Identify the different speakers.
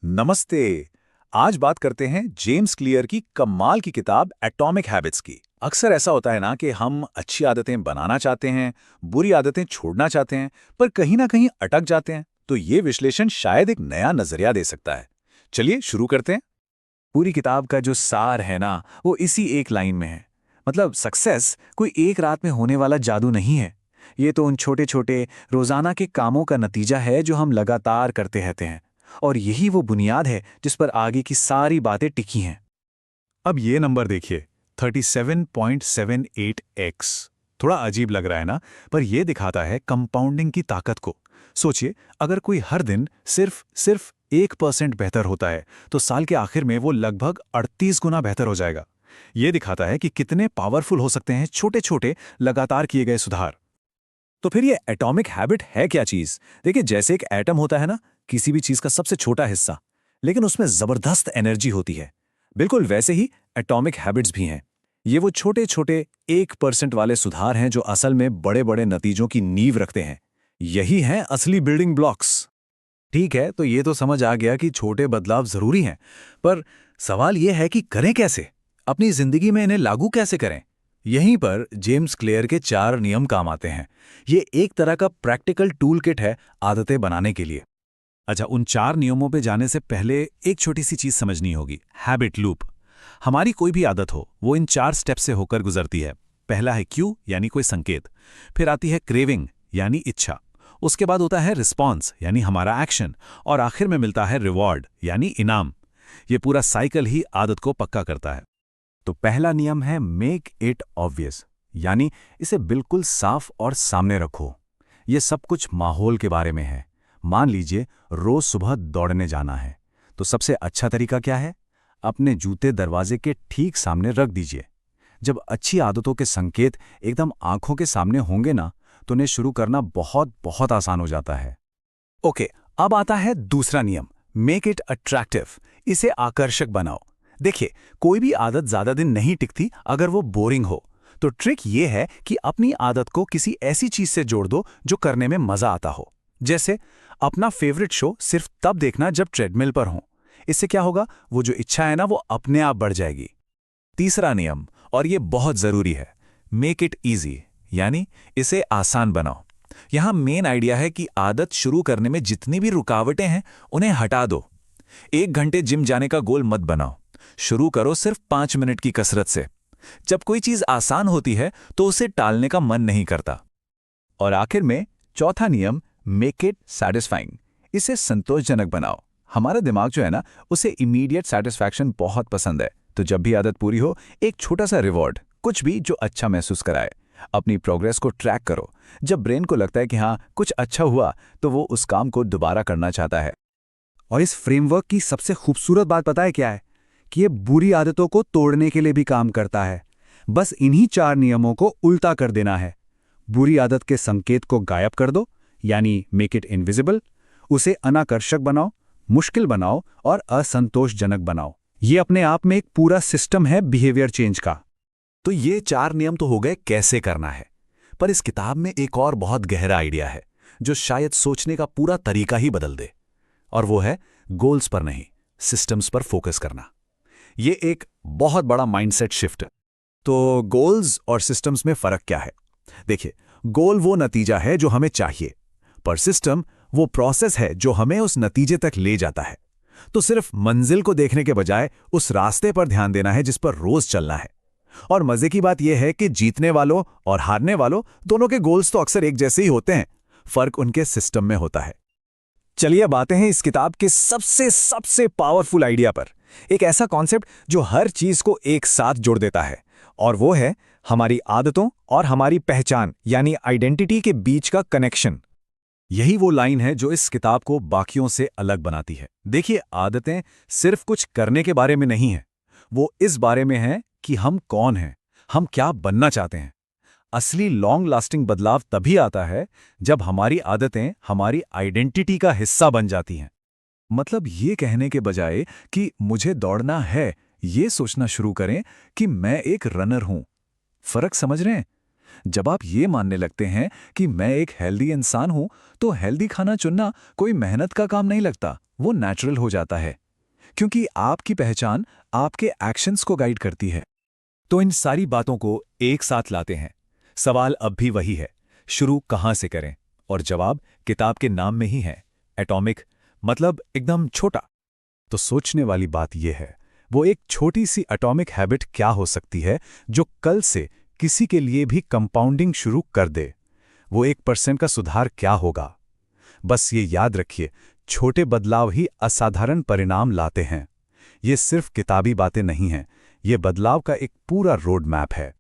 Speaker 1: नमस्ते। आज बात करते हैं जेम्स क्लियर की कमाल की किताब एटॉमिक हैबिट्स की। अक्सर ऐसा होता है ना कि हम अच्छी आदतें बनाना चाहते हैं, बुरी आदतें छोड़ना चाहते हैं, पर कहीं ना कहीं अटक जाते हैं। तो ये विश्लेषण शायद एक नया नजरिया दे सकता है। चलिए शुरू करते हैं।
Speaker 2: पूरी किताब का जो सार है ना, वो इसी एक लाइन में है। मतलब सक्सेस कोई एक रात में होने वाला जादू नहीं है। ये तो उन छोटे छोटे रोजाना के कामों का नतीजा है जो हम लगातार करते रहते हैं। और यही वो बुनियाद है जिस पर आगे की सारी बातें टिकी हैं।
Speaker 3: अब ये नंबर देखिए, 37.78x। थोड़ा अजीब लग रहा है ना, पर यह दिखाता है कंपाउंडिंग की ताकत को। सोचिए, अगर कोई हर दिन सिर्फ सिर्फ 1% बेहतर होता है, तो साल के आखिर में वो लगभग 38 गुना बेहतर हो जाएगा। ये दिखाता है कि कितने पावरफुल हो सकते हैं छोटे छोटे लगातार किए गए सुधार।
Speaker 2: तो फिर ये एटॉमिक हैबिट है क्या चीज? देखिए, जैसे एक एटम होता है ना, किसी भी चीज का सबसे छोटा हिस्सा, लेकिन उसमें जबरदस्त एनर्जी होती है। बिल्कुल वैसे ही एटॉमिक हैबिट्स भी हैं। ये वो छोटे छोटे 1% वाले सुधार हैं जो असल में बड़े बड़े नतीजों की नींव रखते हैं। यही हैं असली बिल्डिंग ब्लॉक्स।
Speaker 3: ठीक है, तो ये तो समझ आ गया कि छोटे बदलाव जरूरी हैं, पर सवाल ये है कि करें कैसे? अपनी जिंदगी में इन्हें लागू कैसे करें? यहीं पर जेम्स क्लियर के 4 नियम काम आते हैं। ये एक तरह का प्रैक्टिकल टूल किट है आदतें बनाने के लिए। अच्छा, उन 4 नियमों पे जाने से पहले एक छोटी सी चीज समझनी होगी, हैबिट लूप। हमारी कोई भी आदत हो, वो इन 4 स्टेप से होकर गुजरती है। पहला है क्यू, यानी कोई संकेत। फिर आती है क्रेविंग, यानी इच्छा। उसके बाद होता है रिस्पॉन्स, यानी हमारा एक्शन। और आखिर में मिलता है रिवॉर्ड, यानी इनाम। ये पूरा साइकिल ही आदत को पक्का करता है।
Speaker 2: तो पहला नियम है मेक इट ऑब्वियस, यानी इसे बिल्कुल साफ और सामने रखो। ये सब कुछ माहौल के बारे में है। मान लीजिए रोज सुबह दौड़ने जाना है, तो सबसे अच्छा तरीका क्या है? अपने जूते दरवाजे के ठीक सामने रख दीजिए। जब अच्छी आदतों के संकेत एकदम आंखों के सामने होंगे ना, तो उन्हें शुरू करना बहुत बहुत आसान हो जाता है।
Speaker 3: ओके, अब आता है दूसरा नियम, मेक इट अट्रैक्टिव। इसे आकर्षक बनाओ। देखिए, कोई भी आदत ज्यादा दिन नहीं टिकती अगर वो बोरिंग हो। तो ट्रिक ये है कि अपनी आदत को किसी ऐसी चीज से जोड़ दो जो करने में मजा आता हो। जैसे अपना फेवरेट शो सिर्फ तब देखना जब ट्रेडमिल पर हो। इससे क्या होगा, वो जो इच्छा है ना, वो अपने आप बढ़ जाएगी।
Speaker 2: तीसरा नियम, और ये बहुत जरूरी है, मेक इट इजी, यानी इसे आसान बनाओ। यहां मेन आइडिया है कि आदत शुरू करने में जितनी भी रुकावटें हैं उन्हें हटा दो। 1 घंटे जिम जाने का गोल मत बनाओ। शुरू करो सिर्फ 5 मिनट की कसरत से। जब कोई चीज आसान होती है तो उसे टालने का मन नहीं करता।
Speaker 3: और आखिर में चौथा नियम, मेक इट सैटिस्फाइंग। इसे संतोषजनक बनाओ। हमारा दिमाग जो है ना, उसे इमीडिएट सेटिस्फैक्शन बहुत पसंद है। तो जब भी आदत पूरी हो, एक छोटा सा रिवॉर्ड, कुछ भी जो अच्छा महसूस कराए। अपनी प्रोग्रेस को ट्रैक करो। जब ब्रेन को लगता है कि हाँ कुछ अच्छा हुआ, तो वो उस काम को दोबारा करना चाहता है।
Speaker 4: और इस फ्रेमवर्क की सबसे खूबसूरत बात पता है क्या है? कि ये बुरी आदतों को तोड़ने के लिए भी काम करता है। बस इन्हीं 4 नियमों को उल्टा कर देना है। बुरी आदत के संकेत को गायब कर दो, यानी मेक इट इनविजिबल। उसे अनाकर्षक बनाओ, मुश्किल बनाओ और असंतोषजनक बनाओ। ये अपने आप में एक पूरा सिस्टम है बिहेवियर चेंज का।
Speaker 2: तो ये 4 नियम तो हो गए कैसे करना है। पर इस किताब में एक और बहुत गहरा आइडिया है जो शायद सोचने का पूरा तरीका ही बदल दे। और वो है गोल्स पर नहीं, सिस्टम्स पर फोकस करना। ये एक बहुत बड़ा माइंडसेट शिफ्ट है। तो गोल्स और सिस्टम्स में फर्क क्या है? देखिए, गोल वो नतीजा है जो हमें चाहिए, पर सिस्टम वो प्रोसेस है जो हमें उस नतीजे तक ले जाता है। तो सिर्फ मंजिल को देखने के बजाय उस रास्ते पर ध्यान देना है जिस पर रोज चलना है। और मजे की बात यह है कि जीतने वालों और हारने वालों दोनों के गोल्स तो अक्सर एक जैसे ही होते हैं, फर्क उनके सिस्टम में होता है।
Speaker 3: चलिए अब आते हैं इस किताब के सबसे सबसे पावरफुल आइडिया पर। एक ऐसा कॉन्सेप्ट जो हर चीज को एक साथ जोड़ देता है, और वो है हमारी आदतों और हमारी पहचान, यानी आइडेंटिटी के बीच का कनेक्शन।
Speaker 2: यही वो लाइन है जो इस किताब को बाकियों से अलग बनाती है। देखिए, आदतें सिर्फ कुछ करने के बारे में नहीं है, वो इस बारे में है कि हम कौन हैं, हम क्या बनना चाहते हैं। असली लॉन्ग लास्टिंग बदलाव तभी आता है जब हमारी आदतें हमारी आइडेंटिटी का हिस्सा बन जाती हैं। मतलब ये कहने के बजाय कि मुझे दौड़ना है, ये सोचना शुरू करें कि मैं एक रनर हूं। फर्क समझ रहे हैं? जब आप ये मानने लगते हैं कि मैं एक हेल्दी इंसान हूं, तो हेल्दी खाना चुनना कोई मेहनत का काम नहीं लगता।
Speaker 3: वो नेचुरल हो जाता है, क्योंकि आपकी पहचान आपके एक्शंस को गाइड करती है। तो इन सारी बातों को एक साथ लाते हैं। सवाल अब भी वही है, शुरू कहाँ से करें? और जवाब किताब के नाम में ही है, एटॉमिक, मतलब एकदम छोटा।
Speaker 2: तो सोचने वाली बात यह है, वो एक छोटी सी एटॉमिक हैबिट क्या हो सकती है जो कल से किसी के लिए भी कंपाउंडिंग शुरू कर दे? वो 1% का सुधार क्या होगा? बस ये याद रखिए, छोटे बदलाव ही असाधारण परिणाम लाते हैं। ये सिर्फ किताबी बातें नहीं हैं, ये बदलाव का एक पूरा रोड मैप है।